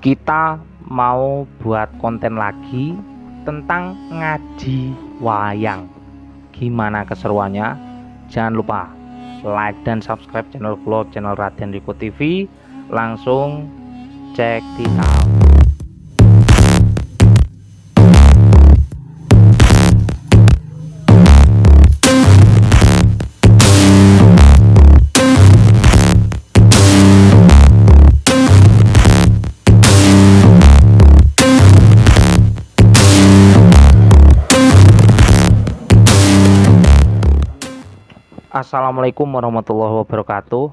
Kita mau buat konten lagi tentang ngaji wayang. Gimana keseruannya? Jangan lupa like dan subscribe channel vlog channel Raden Riko TV. Langsung check it out. Assalamualaikum warahmatullahi wabarakatuh.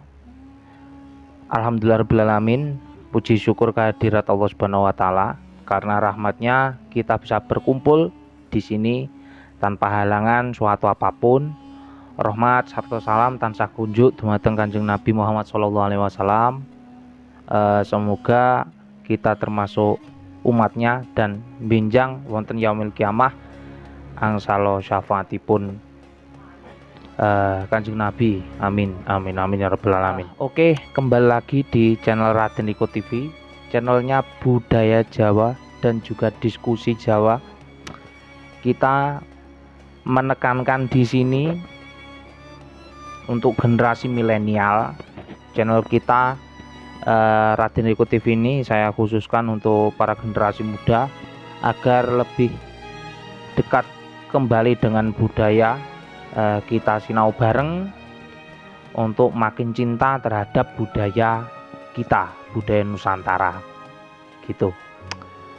Alhamdulillahirobbilalamin. Puji syukur kehadirat Allah Subhanahu wa taala, karena rahmatnya kita bisa berkumpul di sini tanpa halangan suatu apapun. Rahmat sarta salam tansah kunjuk dumateng Kanjeng Nabi Muhammad SAW. Semoga kita termasuk umatnya dan benjang wonten yaumil kiamah angsalo syafaatipun Kanjeng Nabi. Amin amin amin ya rabbal alamin. Oke, kembali lagi di channel Raden Riko TV, channelnya budaya Jawa dan juga diskusi Jawa. Kita menekankan di sini untuk generasi milenial. Channel kita Raden Riko TV ini saya khususkan untuk para generasi muda agar lebih dekat kembali dengan budaya. Kita sinau bareng untuk makin cinta terhadap budaya kita, budaya Nusantara gitu.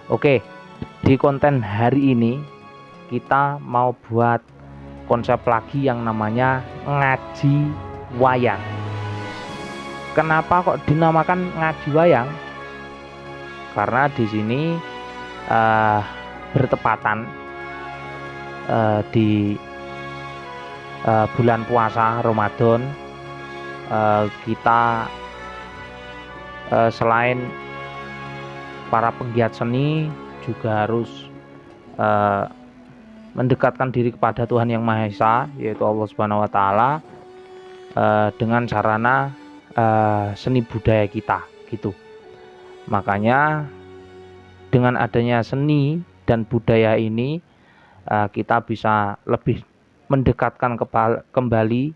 Oke, di konten hari ini kita mau buat konsep lagi yang namanya ngaji wayang. Kenapa kok dinamakan ngaji wayang? Karena di sini bertepatan di bulan puasa Ramadan. Kita selain para penggiat seni juga harus mendekatkan diri kepada Tuhan Yang Maha Esa, yaitu Allah Subhanahu wa taala, dengan sarana seni budaya kita gitu. Makanya dengan adanya seni dan budaya ini kita bisa lebih mendekatkan kembali.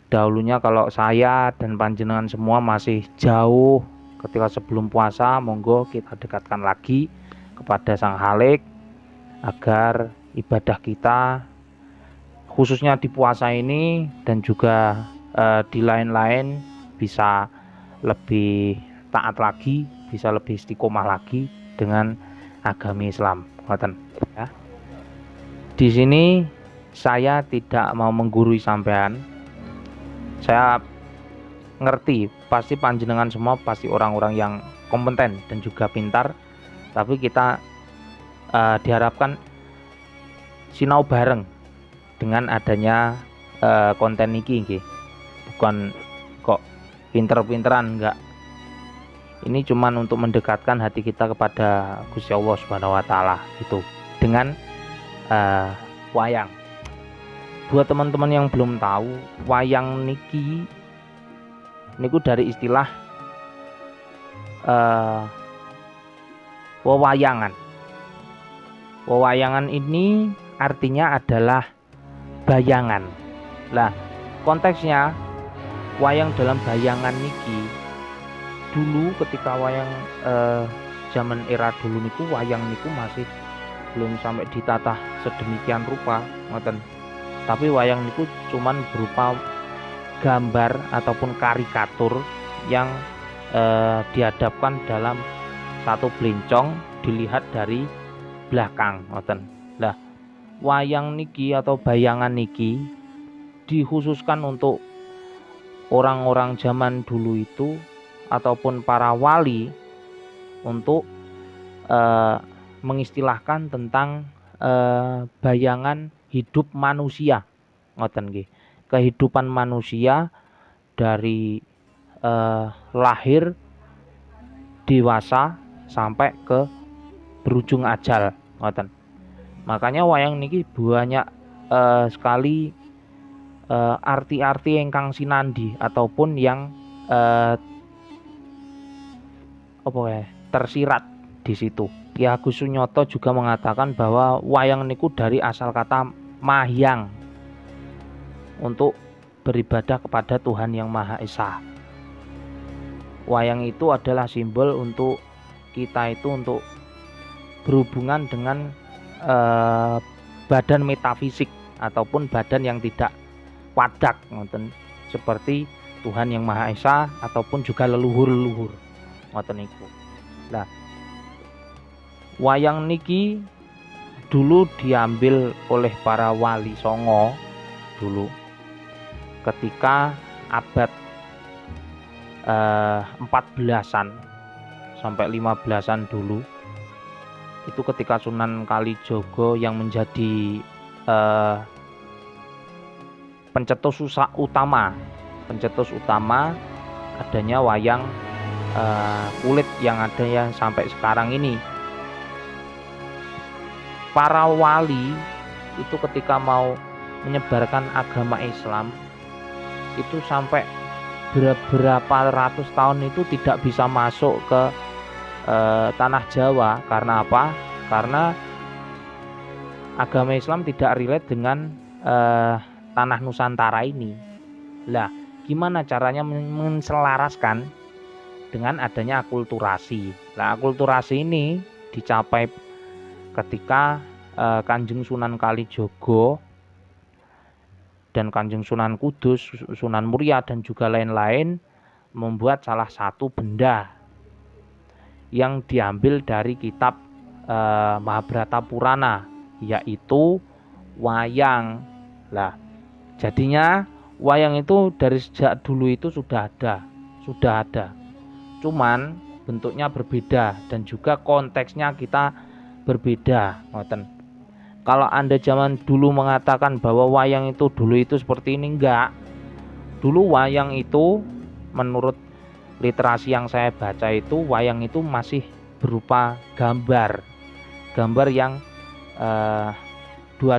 Dahulunya kalau saya dan panjenengan semua masih jauh ketika sebelum puasa, monggo kita dekatkan lagi kepada Sang Khalik agar ibadah kita khususnya di puasa ini dan juga di lain-lain bisa lebih taat lagi, bisa lebih istiqomah lagi dengan agama Islam. Ya. Di sini saya tidak mau menggurui sampean. Saya ngerti pasti panjenengan semua pasti orang-orang yang kompeten dan juga pintar, tapi kita diharapkan sinau bareng dengan adanya konten niki nggih. Bukan kok pinter-pinteran, enggak. Ini cuman untuk mendekatkan hati kita kepada Gusti Allah Subhanahu wa taala gitu dengan wayang. Buat teman-teman yang belum tahu, wayang niki niku dari istilah wewayangan. Wewayangan ini artinya adalah bayangan. Lah, konteksnya wayang dalam bayangan niki dulu ketika wayang zaman era dulu niku, wayang niku masih belum sampai ditata sedemikian rupa, ngoten. Tapi wayang niku cuman berupa gambar ataupun karikatur yang dihadapkan dalam satu belencong dilihat dari belakang, ngoten. Lah, wayang niki atau bayangan niki dikhususkan untuk orang-orang zaman dulu itu ataupun para wali untuk mengistilahkan tentang bayangan hidup manusia, ngoten nggih. Kehidupan manusia dari lahir, dewasa sampai ke berujung ajal, ngoten. Makanya wayang niki banyak sekali arti-arti ingkang sinandi ataupun yang tersirat di situ. Ki Agus Sunyoto juga mengatakan bahwa wayang niku dari asal kata mahyang, untuk beribadah kepada Tuhan Yang Maha Esa. Wayang itu adalah simbol untuk kita itu untuk berhubungan dengan badan metafisik ataupun badan yang tidak wadak, seperti Tuhan Yang Maha Esa ataupun juga leluhur-leluhur ngoten niku. Nah, wayang niki dulu diambil oleh para wali songo dulu ketika abad 14-an sampai 15-an dulu, itu ketika Sunan Kalijogo yang menjadi pencetus utama adanya wayang kulit yang ada yang sampai sekarang ini. Para wali itu ketika mau menyebarkan agama Islam itu sampai beberapa ratus tahun itu tidak bisa masuk ke tanah Jawa. Karena apa? Karena agama Islam tidak relate dengan tanah Nusantara ini. Lah, gimana caranya menselaraskan dengan adanya akulturasi? Nah, akulturasi ini dicapai ketika Kanjeng Sunan Kalijogo dan Kanjeng Sunan Kudus, Sunan Muria dan juga lain-lain membuat salah satu benda yang diambil dari kitab Mahabharata Purana, yaitu wayang. Lah, jadinya wayang itu dari sejak dulu itu sudah ada. Cuman bentuknya berbeda dan juga konteksnya kita berbeda, ngoten. Kalau Anda zaman dulu mengatakan bahwa wayang itu dulu itu seperti ini, enggak. Dulu wayang itu menurut literasi yang saya baca itu wayang itu masih berupa gambar yang 2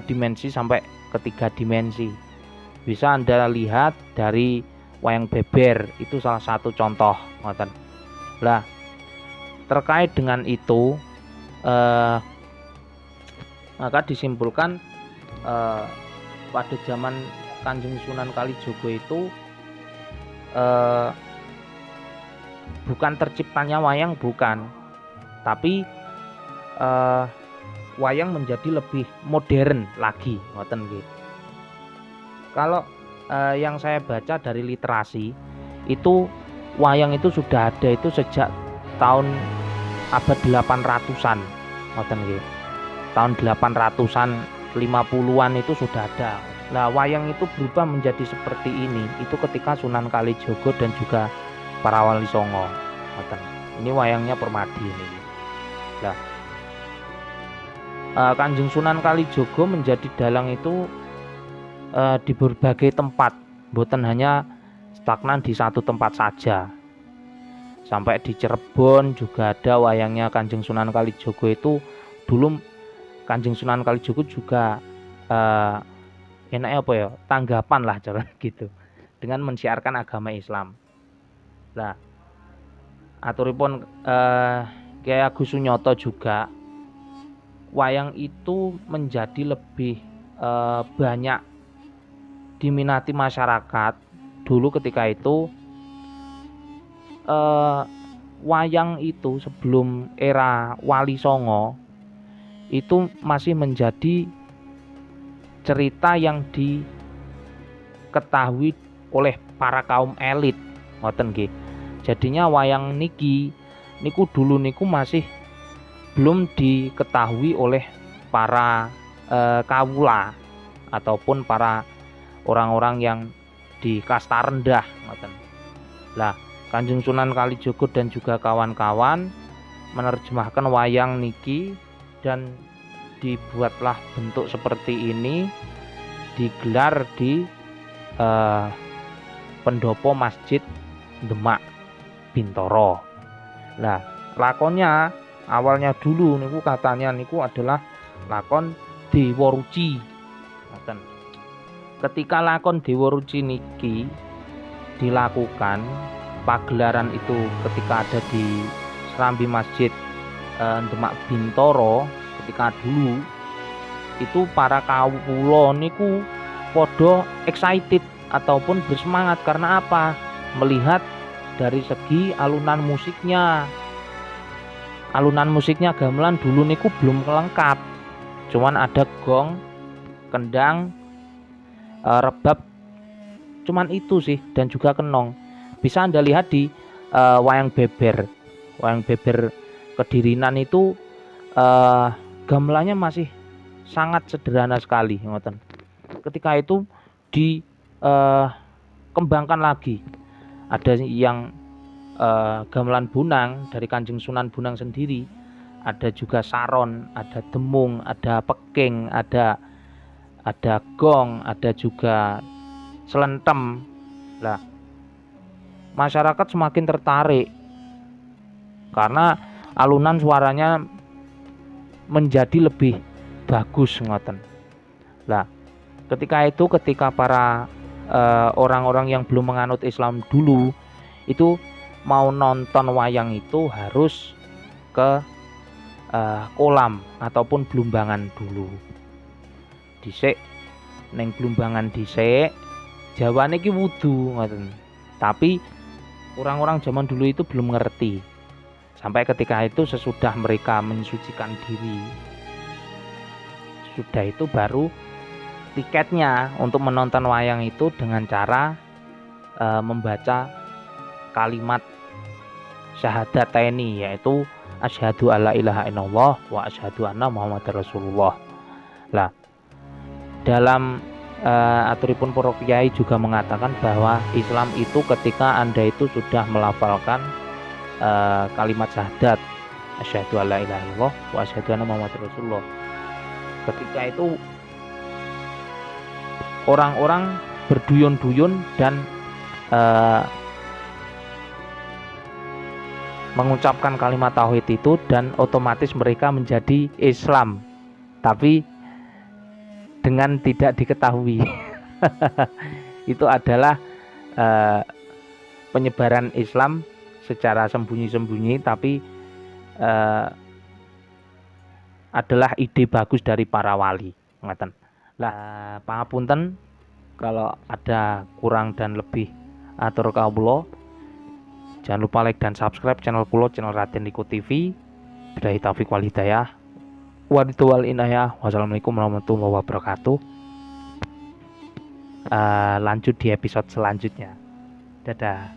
dimensi sampai ke 3 dimensi. Bisa Anda lihat dari wayang beber, itu salah satu contoh, ngoten. Lah, terkait dengan itu maka disimpulkan pada zaman Kanjeng Sunan Kalijogo itu bukan terciptanya wayang, bukan, tapi wayang menjadi lebih modern lagi, ngoten nggih. Kalau yang saya baca dari literasi itu wayang itu sudah ada itu sejak tahun abad 800-an, ngoten nggih. Tahun 800-an 50-an itu sudah ada. Nah, wayang itu berubah menjadi seperti ini itu ketika Sunan Kalijogo dan juga para wali songo, ngoten. Ini wayangnya Permadi ini. Nah, Kanjeng Sunan Kalijogo menjadi dalang itu di berbagai tempat, bukan hanya stagnan di satu tempat saja. Sampai di Cirebon juga ada wayangnya Kanjeng Sunan Kalijogo. Itu dulu Kanjeng Sunan Kalijogo juga enaknya apa ya, tanggapan lah cara gitu dengan mensiarkan agama Islam. Nah, aturipun Ki Agus Sunyoto juga wayang itu menjadi lebih banyak diminati masyarakat dulu ketika itu. Wayang itu sebelum era Wali Songo itu masih menjadi cerita yang diketahui oleh para kaum elit, ngoten nggih. Jadinya wayang niku dulu niku masih belum diketahui oleh para kawula ataupun para orang-orang yang di kasta rendah, ngoten. Lah, Kanjeng Sunan Kalijogo dan juga kawan-kawan menerjemahkan wayang niki dan dibuatlah bentuk seperti ini, digelar di pendopo Masjid Demak Bintoro. Nah, lakonnya awalnya dulu niku katanya niku adalah lakon Dewa Ruci. Ketika lakon Dewa Ruci niki dilakukan, pagelaran itu ketika ada di Serambi Masjid Demak Bintoro ketika dulu itu para kawula niku podo excited ataupun bersemangat karena apa? Melihat dari segi alunan musiknya. Alunan musiknya gamelan dulu niku belum lengkap. Cuman ada gong, kendang, rebab. Cuman itu sih dan juga kenong. Bisa Anda lihat di wayang beber. Wayang beber Kedirinan itu gamelannya masih sangat sederhana sekali, ngoten. Ketika itu dikembangkan lagi. Ada yang gamelan Bunang dari Kanjeng Sunan Bunang sendiri, ada juga saron, ada demung, ada peking, ada gong, ada juga selentem. Lah, masyarakat semakin tertarik karena alunan suaranya menjadi lebih bagus, ngoten. Lah, ketika para orang-orang yang belum menganut Islam dulu itu mau nonton wayang itu harus ke kolam ataupun Blumbangan dulu. Dhisik ning Blumbangan dhisik, jawane ki wudu, ngoten. Tapi orang-orang zaman dulu itu belum ngerti. Sampai ketika itu sesudah mereka mensucikan diri, sudah itu baru tiketnya untuk menonton wayang itu dengan cara membaca kalimat syahadataini, yaitu asyhadu alla ilaha illallah wa asyhadu anna muhammadar rasulullah. Lah, dalam aturipun para kiai juga mengatakan bahwa Islam itu ketika Anda itu sudah melafalkan kalimat syahadat asyhadu alla ilaha illallah wa asyhadu anna muhammadar rasulullah. Ketika itu orang-orang berduyun-duyun dan mengucapkan kalimat tauhid itu dan otomatis mereka menjadi Islam, tapi dengan tidak diketahui. Itu adalah penyebaran Islam secara sembunyi-sembunyi, tapi adalah ide bagus dari para wali, ngaten. Lah, pangapunten kalau ada kurang dan lebih atur kawula. Jangan lupa like dan subscribe channel kula, channel Raden Liko TV. Billahi taufiq wal hidayah. Wal inayah. Wassalamualaikum warahmatullahi wabarakatuh. Lanjut di episode selanjutnya. Dadah.